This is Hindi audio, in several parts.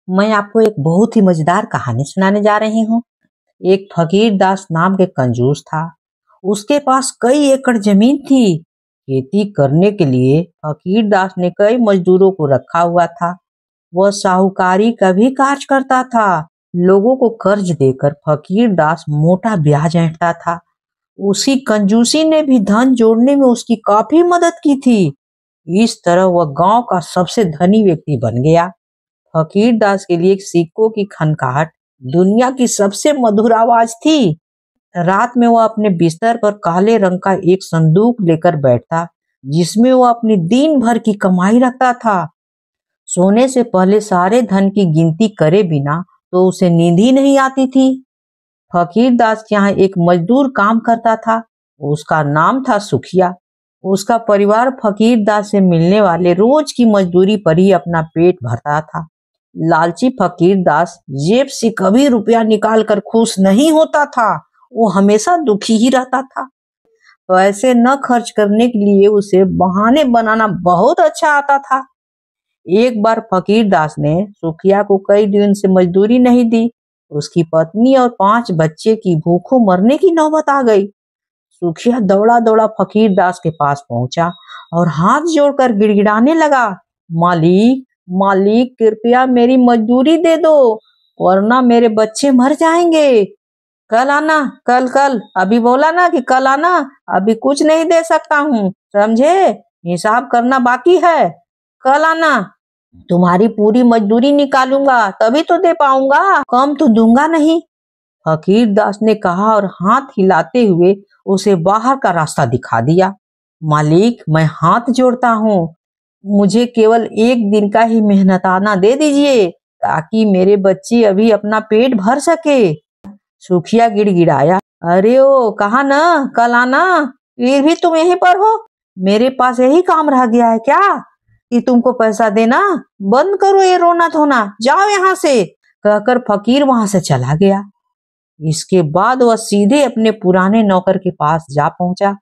मैं आपको एक बहुत ही मजेदार कहानी सुनाने जा रही हूँ। एक फकीर दास नाम के कंजूस था। उसके पास कई एकड़ जमीन थी। खेती करने के लिए फकीर दास ने कई मजदूरों को रखा हुआ था। वह साहूकारी का भी कार्य करता था। लोगों को कर्ज देकर फकीर दास मोटा ब्याज ऐंठता था। उसी कंजूसी ने भी धन जोड़ने में उसकी काफी मदद की थी। इस तरह वह गांव का सबसे धनी व्यक्ति बन गया। फकीर दास के लिए सिक्कों की खनकाहट दुनिया की सबसे मधुर आवाज थी। रात में वह अपने बिस्तर पर काले रंग का एक संदूक लेकर बैठता, जिसमें वह अपनी दिन भर की कमाई रखता था। सोने से पहले सारे धन की गिनती करे बिना तो उसे नींद ही नहीं आती थी। फकीर दास के यहाँ एक मजदूर काम करता था। उसका नाम था सुखिया। उसका परिवार फकीर दास से मिलने वाले रोज की मजदूरी पर ही अपना पेट भरता था। लालची फकीर दास जेब से कभी रुपया निकाल कर खुश नहीं होता था। वो हमेशा दुखी ही रहता था। पैसे न खर्च करने के लिए उसे बहाने बनाना बहुत अच्छा आता था। एक बार फकीर दास ने सुखिया को कई दिन से मजदूरी नहीं दी। उसकी पत्नी और 5 बच्चे की भूखों मरने की नौबत आ गई। सुखिया दौड़ा दौड़ा फकीर दास के पास पहुंचा और हाथ जोड़कर गिड़गिड़ाने लगा, मालिक मालिक कृपया मेरी मजदूरी दे दो, वरना मेरे बच्चे मर जाएंगे। कल आना, कल कल, अभी बोला ना कि कल आना, अभी कुछ नहीं दे सकता हूँ, समझे? हिसाब करना बाकी है, कल आना। तुम्हारी पूरी मजदूरी निकालूंगा तभी तो दे पाऊंगा, कम तो दूंगा नहीं। फकीर दास ने कहा और हाथ हिलाते हुए उसे बाहर का रास्ता दिखा दिया। मालिक मैं हाथ जोड़ता हूँ, मुझे केवल 1 दिन का ही मेहनताना दे दीजिए, ताकि मेरे बच्चे अभी अपना पेट भर सके। सुखिया गिड़गिड़ाया, अरे ओ कहा ना कल आना, फिर भी तुम यहीं पर हो। मेरे पास यही काम रह गया है क्या कि तुमको पैसा देना? बंद करो ये रोना धोना, जाओ यहाँ से, कहकर फकीर वहां से चला गया। इसके बाद वह सीधे अपने पुराने नौकर के पास जा पहुंचा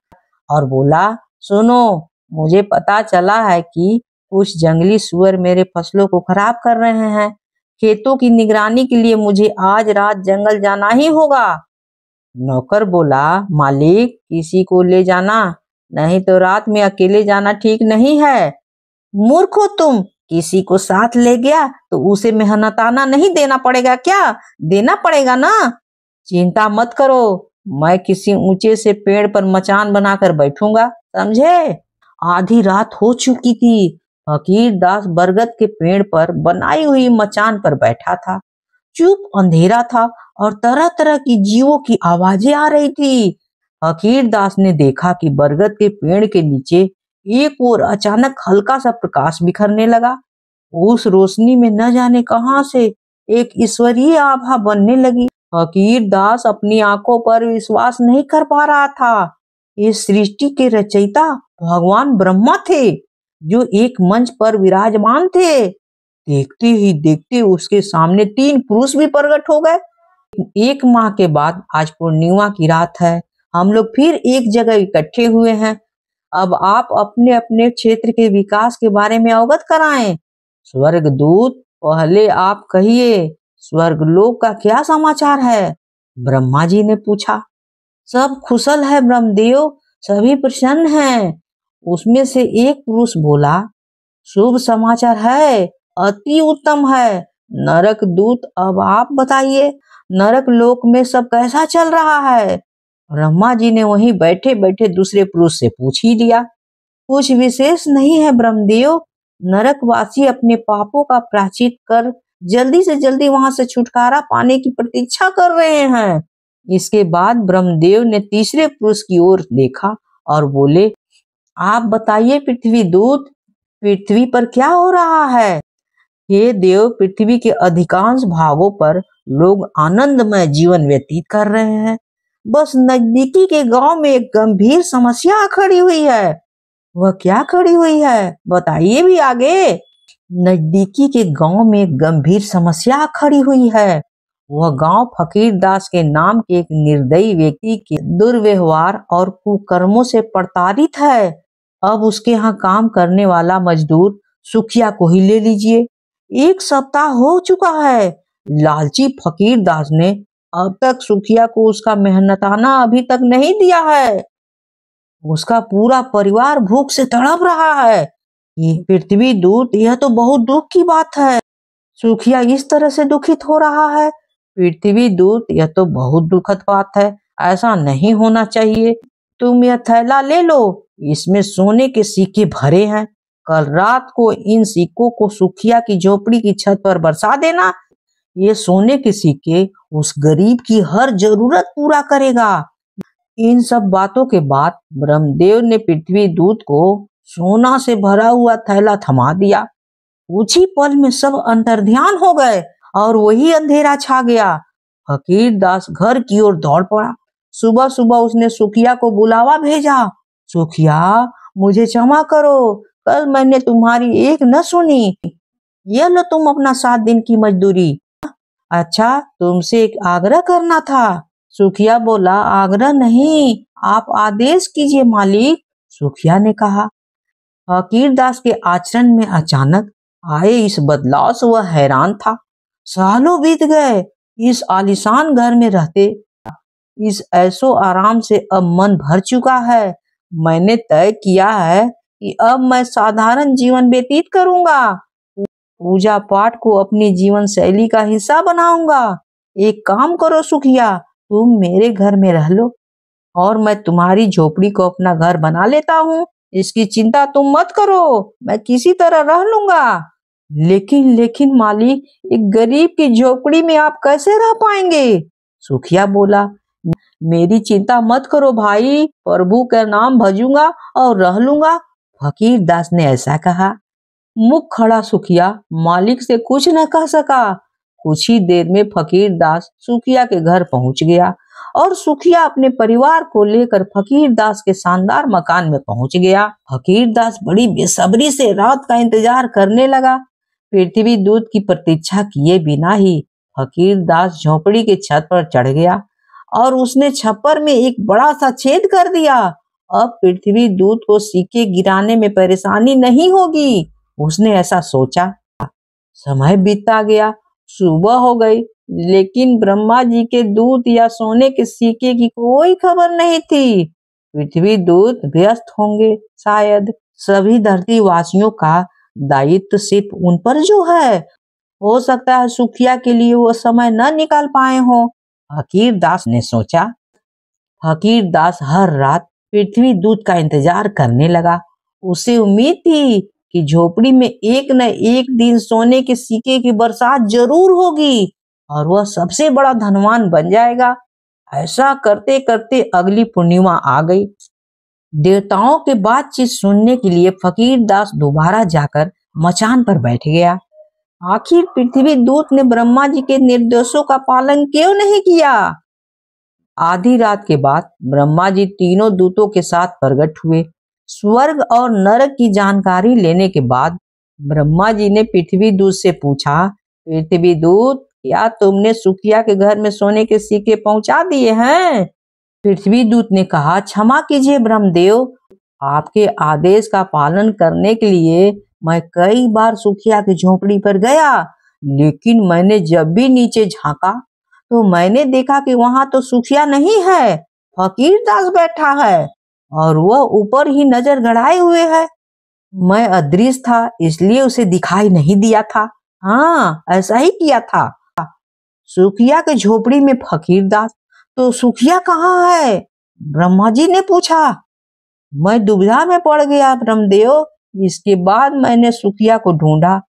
और बोला, सुनो, मुझे पता चला है कि कुछ जंगली सुअर मेरे फसलों को खराब कर रहे हैं। खेतों की निगरानी के लिए मुझे आज रात जंगल जाना ही होगा। नौकर बोला, मालिक किसी को ले जाना, नहीं तो रात में अकेले जाना ठीक नहीं है। मूर्ख हो तुम, किसी को साथ ले गया तो उसे मेहनताना नहीं देना पड़ेगा क्या? देना पड़ेगा ना। चिंता मत करो, मैं किसी ऊंचे से पेड़ पर मचान बनाकर बैठूंगा, समझे? आधी रात हो चुकी थी। फकीर दास बरगद के पेड़ पर बनाई हुई मचान पर बैठा था। चुप अंधेरा था और तरह तरह की जीवों की आवाजें आ रही थी। फकीर दास ने देखा कि बरगद के पेड़ के नीचे एक और अचानक हल्का सा प्रकाश बिखरने लगा। उस रोशनी में न जाने कहां से एक ईश्वरीय आभा बनने लगी। फकीर दास अपनी आंखों पर विश्वास नहीं कर पा रहा था। इस सृष्टि के रचयिता भगवान ब्रह्मा थे, जो एक मंच पर विराजमान थे। देखते ही देखते उसके सामने 3 पुरुष भी प्रकट हो गए। 1 माह के बाद आज पूर्णिमा की रात है। हम लोग फिर एक जगह इकट्ठे हुए हैं। अब आप अपने अपने क्षेत्र के विकास के बारे में अवगत कराएं। स्वर्गदूत, पहले आप कहिए, स्वर्गलोक का क्या समाचार है? ब्रह्मा जी ने पूछा। सब कुशल है ब्रह्मदेव, सभी प्रसन्न हैं। उसमें से एक पुरुष बोला, शुभ समाचार है, अति उत्तम है। नरक दूत, अब आप बताइए, नरक लोक में सब कैसा चल रहा है? ब्रह्मा जी ने वहीं बैठे बैठे दूसरे पुरुष से पूछ ही लिया। कुछ विशेष नहीं है ब्रह्मदेव, नरकवासी अपने पापों का प्रायश्चित कर जल्दी से जल्दी वहां से छुटकारा पाने की प्रतीक्षा कर रहे हैं। इसके बाद ब्रह्मदेव ने तीसरे पुरुष की ओर देखा और बोले, आप बताइए पृथ्वी दूत, पृथ्वी पर क्या हो रहा है? हे देव, पृथ्वी के अधिकांश भागों पर लोग आनंदमय जीवन व्यतीत कर रहे हैं। बस नजदीकी के गांव में एक गंभीर समस्या खड़ी हुई है। वह क्या खड़ी हुई है, बताइए भी आगे। नजदीकी के गांव में एक गंभीर समस्या खड़ी हुई है। वह गांव फकीर दास के नाम के एक निर्दयी व्यक्ति के दुर्व्यवहार और कुकर्मों से प्रताड़ित है। अब उसके यहाँ काम करने वाला मजदूर सुखिया को ही ले लीजिए। 1 सप्ताह हो चुका है। लालची फकीर दास ने अब तक सुखिया को उसका मेहनताना अभी तक नहीं दिया है। उसका पूरा परिवार भूख से तड़प रहा है। ये पृथ्वी दूत, यह तो बहुत दुख की बात है। सुखिया इस तरह से दुखित हो रहा है। पृथ्वी दूत, यह तो बहुत दुखद बात है, ऐसा नहीं होना चाहिए। तुम यह थैला ले लो, इसमें सोने के सिक्के भरे हैं। कल रात को इन सिक्कों को सुखिया की झोपड़ी की छत पर बरसा देना। ये सोने के सिक्के उस गरीब की हर जरूरत पूरा करेगा। इन सब बातों के बाद ब्रह्मदेव ने पृथ्वी दूत को सोना से भरा हुआ थैला थमा दिया। कुछ ही पल में सब अंतर्ध्यान हो गए और वही अंधेरा छा गया। फकीर दास घर की ओर दौड़ पड़ा। सुबह सुबह उसने सुखिया को बुलावा भेजा। सुखिया, मुझे क्षमा करो, कल मैंने तुम्हारी एक न सुनी। यह लो तुम अपना 7 दिन की मजदूरी। अच्छा, तुमसे एक आग्रह करना था। सुखिया बोला, आग्रह नहीं, आप आदेश कीजिए मालिक। सुखिया ने कहा। फकीर दास के आचरण में अचानक आए इस बदलाव से वह हैरान था। सालों बीत गए इस आलीशान घर में रहते। इस ऐशो आराम से अब मन भर चुका है। मैंने तय किया है कि अब मैं साधारण जीवन व्यतीत करूंगा। पूजा पाठ को अपनी जीवन शैली का हिस्सा बनाऊंगा। एक काम करो सुखिया, तुम मेरे घर में रह लो और मैं तुम्हारी झोपड़ी को अपना घर बना लेता हूँ। इसकी चिंता तुम मत करो, मैं किसी तरह रह लूंगा। लेकिन लेकिन मालिक, एक गरीब की झोपड़ी में आप कैसे रह पाएंगे? सुखिया बोला, मेरी चिंता मत करो भाई, प्रभु का नाम भजूंगा और रह लूंगा। फकीर दास ने ऐसा कहा। मुख खड़ा सुखिया मालिक से कुछ न कह सका। कुछ ही देर में फकीर दास सुखिया के घर पहुंच गया और सुखिया अपने परिवार को लेकर फकीर दास के शानदार मकान में पहुंच गया। फकीर दास बड़ी बेसब्री से रात का इंतजार करने लगा। पृथ्वी दूत की प्रतीक्षा किए बिना ही फकीर दास झोपड़ी के छत पर चढ़ गया और उसने छप्पर में एक बड़ा सा छेद कर दिया। अब पृथ्वी दूत को सिक्के गिराने में परेशानी नहीं होगी, उसने ऐसा सोचा। समय बीतता गया, सुबह हो गई, लेकिन ब्रह्मा जी के दूत या सोने के सिक्के की कोई खबर नहीं थी। पृथ्वी दूत व्यस्त होंगे शायद। सभी धरती वासियों का दायित्व सिर्फ उन पर जो है। हो सकता है सुखिया के लिए वो समय न निकाल पाए हो, फकीर दास ने सोचा। फकीर दास हर रात पृथ्वी दूत का इंतजार करने लगा। उसे उम्मीद थी कि झोपड़ी में एक न एक दिन सोने के सिक्के की बरसात जरूर होगी और वह सबसे बड़ा धनवान बन जाएगा। ऐसा करते करते अगली पूर्णिमा आ गई। देवताओं के बातचीत सुनने के लिए फकीर दास दोबारा जाकर मचान पर बैठ गया। आखिर पृथ्वी दूत ने ब्रह्मा जी के निर्देशों का पालन क्यों नहीं किया? आधी रात के बाद ब्रह्मा जी तीनों दूतों के साथ प्रकट हुए। स्वर्ग और नरक की जानकारी लेने के बाद ब्रह्मा जी ने पृथ्वी दूत से पूछा, पृथ्वी दूत, क्या तुमने सुखिया के घर में सोने के सिक्के पहुंचा दिए हैं? पृथ्वी दूत ने कहा, क्षमा कीजिए ब्रह्मदेव, आपके आदेश का पालन करने के लिए मैं कई बार सुखिया की झोपड़ी पर गया, लेकिन मैंने जब भी नीचे झांका तो मैंने देखा कि वहां तो सुखिया नहीं है, फकीर दास बैठा है और वह ऊपर ही नजर गड़ाए हुए है। मैं अदृश्य था, इसलिए उसे दिखाई नहीं दिया था। हाँ, ऐसा ही किया था। सुखिया के झोपड़ी में फकीर दास, तो सुखिया कहाँ है? ब्रह्मा जी ने पूछा। मैं दुविधा में पड़ गया ब्रह्मदेव। इसके बाद मैंने सुखिया को ढूंढा।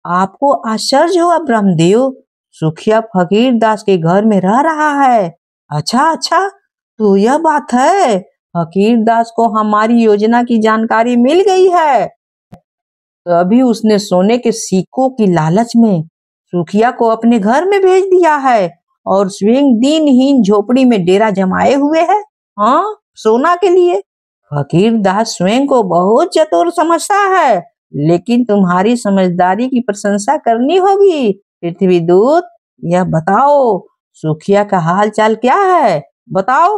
आपको आश्चर्य हुआ ब्रह्मदेव, सुखिया फकीर दास के घर में रह रहा है। अच्छा अच्छा, तो यह बात है। फकीर दास को हमारी योजना की जानकारी मिल गई है। तभी उसने सोने के सिक्कों की लालच में सुखिया को अपने घर में भेज दिया है और स्वयं दिनहीन झोपड़ी में डेरा जमाए हुए है। हाँ, सोना के लिए। फकीर दास स्वयं को बहुत चतुर समझता है, लेकिन तुम्हारी समझदारी की प्रशंसा करनी होगी। पृथ्वी दूत, यह बताओ, सुखिया का हाल चाल क्या है? बताओ।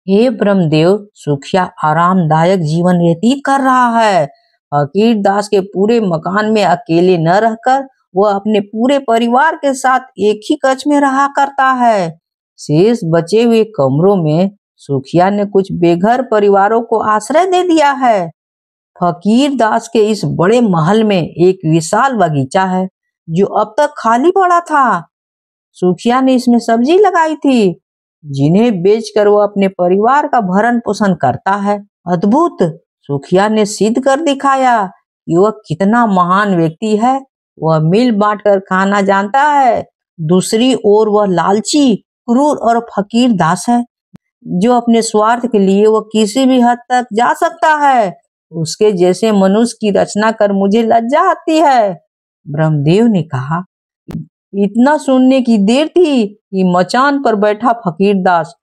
हे ब्रह्मदेव, सुखिया आरामदायक जीवन व्यतीत कर रहा है। फकीर दास के पूरे मकान में अकेले न रहकर वह अपने पूरे परिवार के साथ एक ही कक्ष में रहा करता है। शेष बचे हुए कमरों में सुखिया ने कुछ बेघर परिवारों को आश्रय दे दिया है। फकीर दास के इस बड़े महल में एक विशाल बगीचा है जो अब तक खाली पड़ा था। सुखिया ने इसमें सब्जी लगाई थी जिन्हें बेचकर वह अपने परिवार का भरण पोषण करता है। अद्भुत! सुखिया ने सिद्ध कर दिखाया कि वह कितना महान व्यक्ति है। वह मिल बांट कर खाना जानता है। दूसरी ओर वह लालची, क्रूर और फकीर दास है जो अपने स्वार्थ के लिए वह किसी भी हद तक जा सकता है। उसके जैसे मनुष्य की रचना कर मुझे लज्जा आती है। ब्रह्मदेव ने कहा। इतना सुनने की देर थी कि मचान पर बैठा फकीर दास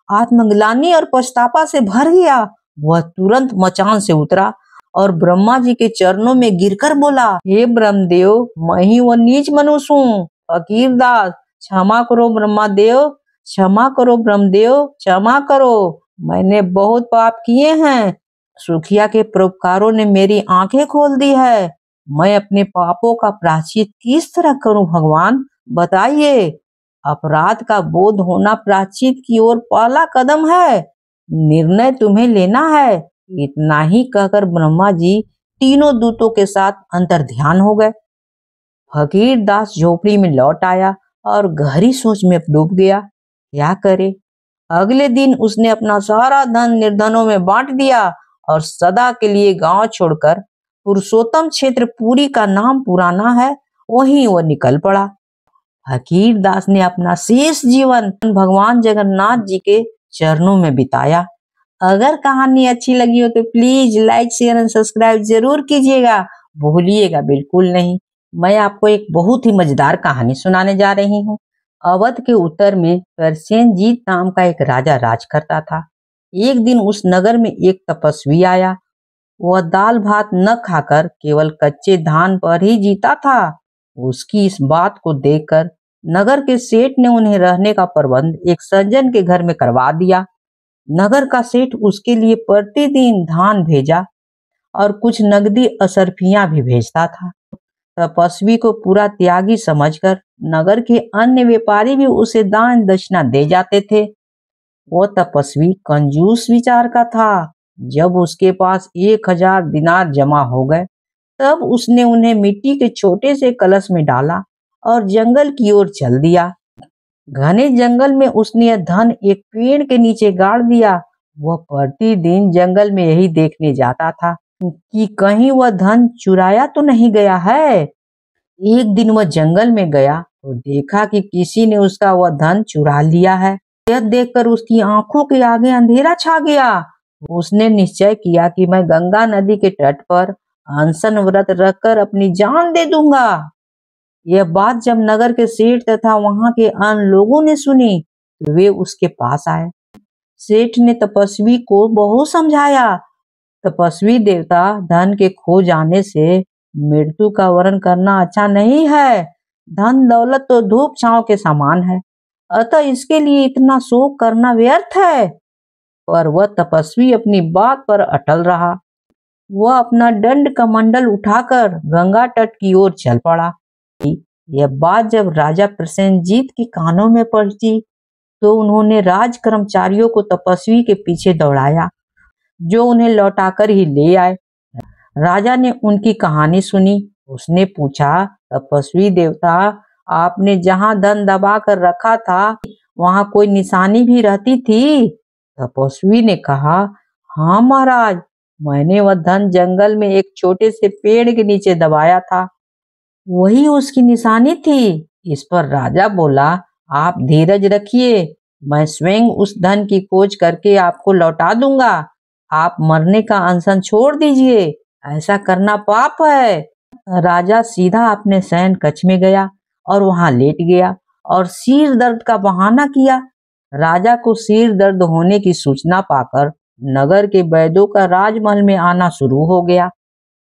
आत्मग्लानि और पछतावा से भर गया। वह तुरंत मचान से उतरा और ब्रह्मा जी के चरणों में गिरकर बोला, हे ब्रह्मदेव, मैं ही वह नीच मनुष्य हूँ। फकीर दास, क्षमा करो ब्रह्मदेव, क्षमा करो ब्रह्मदेव, क्षमा करो। मैंने बहुत पाप किए हैं। सुखिया के परोपकारों ने मेरी आंखें खोल दी है। मैं अपने पापों का प्रायश्चित किस तरह करूं भगवान, बताइए। अपराध का बोध होना प्रायश्चित की ओर पहला कदम है। निर्णय तुम्हें लेना है। इतना ही कहकर ब्रह्मा जी तीनों दूतों के साथ अंतर ध्यान हो गए। फकीर दास झोपड़ी में लौट आया और गहरी सोच में डूब गया। क्या करे? अगले दिन उसने अपना सारा धन निर्धनों में बांट दिया और सदा के लिए गांव छोड़कर पुरुषोत्तम क्षेत्र पुरी का नाम पुराना है वहीं वह निकल पड़ा। फकीर दास ने अपना शेष जीवन भगवान जगन्नाथ जी के चरणों में बिताया। अगर कहानी अच्छी लगी हो तो please like, share and subscribe जरूर कीजिएगा, भूलिएगा बिल्कुल नहीं। मैं आपको एक बहुत ही मजेदार कहानी सुनाने जा रही हूँ। अवध के उत्तर में करसेनजीत नाम का एक राजा राज करता था। एक दिन उस नगर में एक तपस्वी आया। वह दाल भात न खाकर केवल कच्चे धान पर ही जीता था। उसकी इस बात को देखकर नगर के सेठ ने उन्हें रहने का प्रबंध एक सज्जन के घर में करवा दिया। नगर का सेठ उसके लिए प्रतिदिन धान भेजा और कुछ नगदी असरफियां भी भेजता था। तपस्वी को पूरा त्यागी समझकर नगर के अन्य व्यापारी भी उसे दान दक्षिणा दे जाते थे। वो तपस्वी कंजूस विचार का था। जब उसके पास 1000 दिनार जमा हो गए तब उसने उन्हें मिट्टी के छोटे से कलश में डाला और जंगल की ओर चल दिया। घने जंगल में उसने यह धन एक पेड़ के नीचे गाड़ दिया। वह प्रतिदिन जंगल में यही देखने जाता था कि कहीं वह धन चुराया तो नहीं गया है। एक दिन वह जंगल में गया तो देखा कि किसी ने उसका वह धन चुरा लिया है। यह देखकर उसकी आंखों के आगे अंधेरा छा गया। उसने निश्चय किया कि मैं गंगा नदी के तट पर अनशन व्रत रखकर अपनी जान दे दूंगा। यह बात जब नगर के सेठ तथा वहां के अन्य लोगों ने सुनी तो वे उसके पास आए। सेठ ने तपस्वी को बहुत समझाया। तपस्वी देवता, धन के खो जाने से मृत्यु का वर्ण करना अच्छा नहीं है। धन दौलत तो धूप छांव के समान है, अतः इसके लिए इतना शोक करना व्यर्थ है। पर वह तपस्वी अपनी बात पर अटल रहा। वह अपना दंड कमंडल उठाकर गंगा तट की ओर चल पड़ा। यह बात जब राजा प्रसेनजीत के कानों में पहुंची तो उन्होंने राज कर्मचारियों को तपस्वी के पीछे दौड़ाया जो उन्हें लौटाकर ही ले आए। राजा ने उनकी कहानी सुनी। उसने पूछा, तपस्वी देवता, आपने जहां धन दबा कर रखा था वहां कोई निशानी भी रहती थी? तपस्वी ने कहा, हाँ महाराज, मैंने वह धन जंगल में एक छोटे से पेड़ के नीचे दबाया था, वही उसकी निशानी थी। इस पर राजा बोला, आप धीरज रखिए, मैं स्वयं उस धन की खोज करके आपको लौटा दूंगा। आप मरने का अनशन छोड़ दीजिए, ऐसा करना पाप है। राजा सीधा अपने शयन कक्ष में गया और वहां लेट गया और सिर दर्द का बहाना किया। राजा को सिर दर्द होने की सूचना पाकर नगर के वैद्यों का राजमहल में आना शुरू हो गया।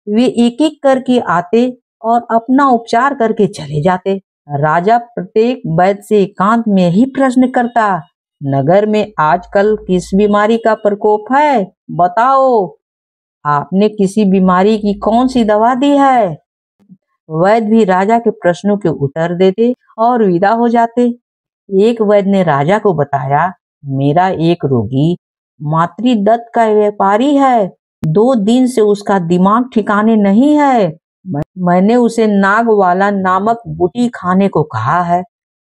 वे एक एक करके आते और अपना उपचार करके चले जाते। राजा प्रत्येक वैद्य से एकांत में ही प्रश्न करता, नगर में आजकल किस बीमारी का प्रकोप है, बताओ। आपने किसी बीमारी की कौन सी दवा दी है? वैद्य भी राजा के प्रश्नों के उत्तर देते और विदा हो जाते। एक वैद्य ने राजा को बताया, मेरा एक रोगी मातृदत्त का व्यापारी है। 2 दिन से उसका दिमाग ठिकाने नहीं है। मैंने उसे नागवाला नामक बूटी खाने को कहा है।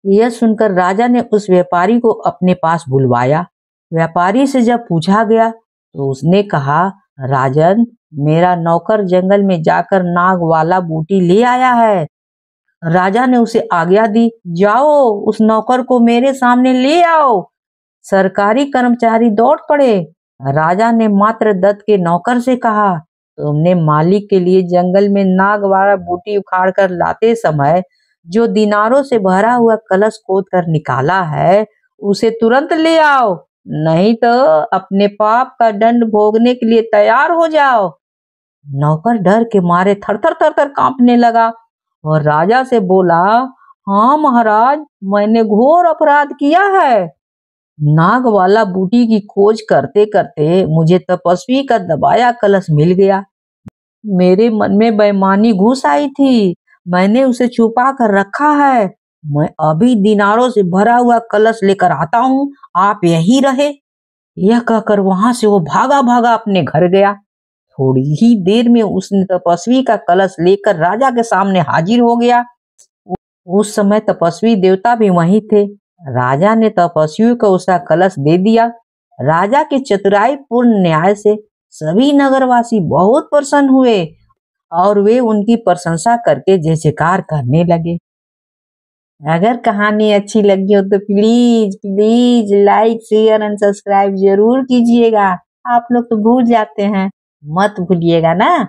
यह सुनकर राजा ने उस व्यापारी को अपने पास बुलवाया। व्यापारी से जब पूछा गया तो उसने कहा, राजन, मेरा नौकर जंगल में जाकर नागवाला बूटी ले आया है। राजा ने उसे आज्ञा दी, जाओ उस नौकर को मेरे सामने ले आओ। सरकारी कर्मचारी दौड़ पड़े। राजा ने मात्र दत्त के नौकर से कहा, तुमने मालिक के लिए जंगल में नागवाला बूटी उखाड़ कर लाते समय जो दिनारों से भरा हुआ कलश खोद कर निकाला है, उसे तुरंत ले आओ, नहीं तो अपने पाप का दंड भोगने के लिए तैयार हो जाओ। नौकर डर के मारे थर थर कांपने लगा और राजा से बोला, हाँ महाराज, मैंने घोर अपराध किया है। नागवाला बूटी की खोज करते करते मुझे तपस्वी का दबाया कलश मिल गया। मेरे मन में बेईमानी घुस आई थी, मैंने उसे छुपा कर रखा है। मैं अभी दिनारों से भरा हुआ कलश लेकर आता हूँ, आप यहीं रहे। यह कहकर वहां से वो भागा भागा अपने घर गया। थोड़ी ही देर में उसने तपस्वी का कलश लेकर राजा के सामने हाजिर हो गया। उस समय तपस्वी देवता भी वहीं थे। राजा ने तपस्वी को उसका कलश दे दिया। राजा के चतुराई पूर्ण न्याय से सभी नगरवासी बहुत प्रसन्न हुए और वे उनकी प्रशंसा करके जय जयकार करने लगे। अगर कहानी अच्छी लगी हो तो please please like share and subscribe जरूर कीजिएगा। आप लोग तो भूल जाते हैं, मत भूलिएगा ना।